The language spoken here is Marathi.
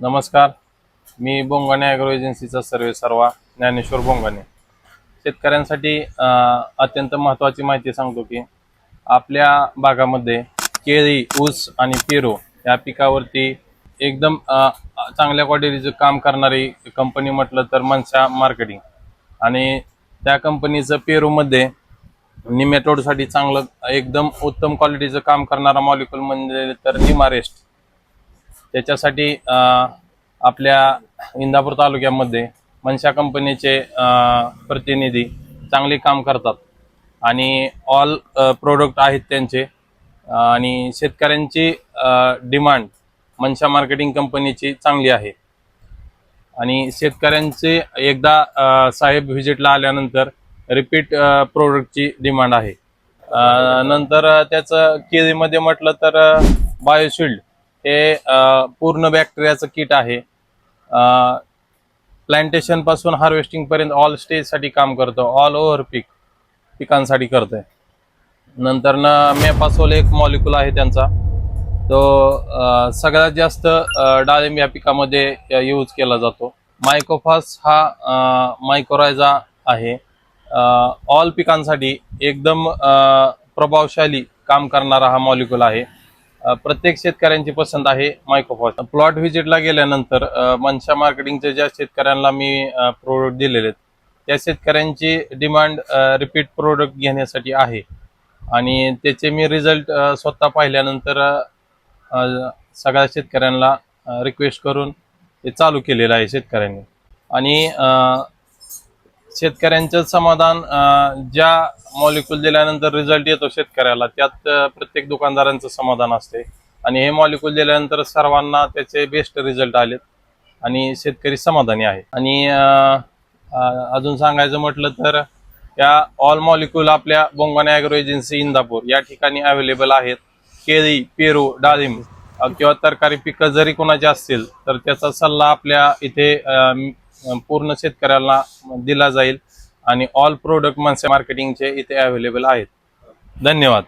नमस्कार. मी बोंगाणे ॲग्रो एजन्सीचा सर्वा ज्ञानेश्वर बोंगाणे. शेतकऱ्यांसाठी अत्यंत महत्त्वाची माहिती सांगतो की आपल्या भागामध्ये केळी, ऊस आणि पेरू या पिकावरती एकदम चांगल्या क्वालिटीचं काम करणारी कंपनी म्हटलं तर मनसा मार्केटिंग. आणि त्या कंपनीचं पेरूमध्ये निमॅटोडसाठी चांगलं एकदम उत्तम क्वालिटीचं काम करणारा मॉलिक्युल म्हणजे तर निमारेस्ट. त्याच्यासाठी आपल्या इंदापूर तालुक्यामध्ये मनशा कंपनीचे प्रतिनिधी चांगले काम करतात आणि ऑल प्रोडक्ट आहेत त्यांचे. आणि शेतकऱ्यांची डिमांड मनशा मार्केटिंग कंपनीची चांगली आहे. आणि शेतकऱ्यांचे एकदा साहेब व्हिजिटला आल्यानंतर रिपीट प्रोडक्टची डिमांड आहे. नंतर त्याचं केळीमध्ये म्हटलं तर बायोशिल्ड हे पूर्ण बॅक्टेरियाचं किट आहे. प्लांटेशन पासून हार्वेस्टिंग पर्यंत ऑल स्टेजसाठी काम करतं, ऑल ओव्हर पिकांसाठी करतंय. नंतर मेपासोल एक मॉलिक्युल आहे त्यांचा, तो सगळ्यात जास्त डाळिंब या पिकामध्ये यूज केला जातो. मायकोफास हा मायकोरायझा आहे. ऑल पिकांसाठी एकदम प्रभावशाली काम करणारा हा मॉलिक्युल आहे. प्रत्येक शेतकऱ्यांची पसंत आहे मायकोफॉस. प्लॉट व्हिजिटला गेल्यानंतर मनशा मार्केटिंगच्या ज्या शेतकऱ्यांना मी प्रोडक्ट दिलेले आहेत त्या शेतकऱ्यांची डिमांड रिपीट प्रोडक्ट घेण्यासाठी आहे. आणि त्याचे मी रिझल्ट स्वतः पाहिल्यानंतर सगळ्या शेतकऱ्यांना रिक्वेस्ट करून ते चालू केलेलं आहे शेतकऱ्यांनी. आणि शेतकऱ्यांचं समाधान, ज्या मॉलिक्युल दिल्यानंतर रिझल्ट येतो शेतकऱ्याला त्यात प्रत्येक दुकानदारांचं समाधान असते. आणि हे मॉलिक्युल दिल्यानंतर सर्वांना त्याचे बेस्ट रिझल्ट आलेत आणि शेतकरी समाधानी आहे. आणि अजून सांगायचं म्हटलं तर या ऑल मॉलिक्युल आपल्या बोंगाणे ॲग्रो एजन्सी इंदापूर या ठिकाणी अवेलेबल आहेत. केळी, पेरू, डाळिंब किंवा तरकारी पिकं जरी कोणाची असतील तर त्याचा सल्ला आपल्या इथे पूर्ण शेतकऱ्याला दिला जाईल. आणि ऑल प्रोडक्ट मनसा मार्केटिंगचे इथे अवेलेबल आहेत. धन्यवाद.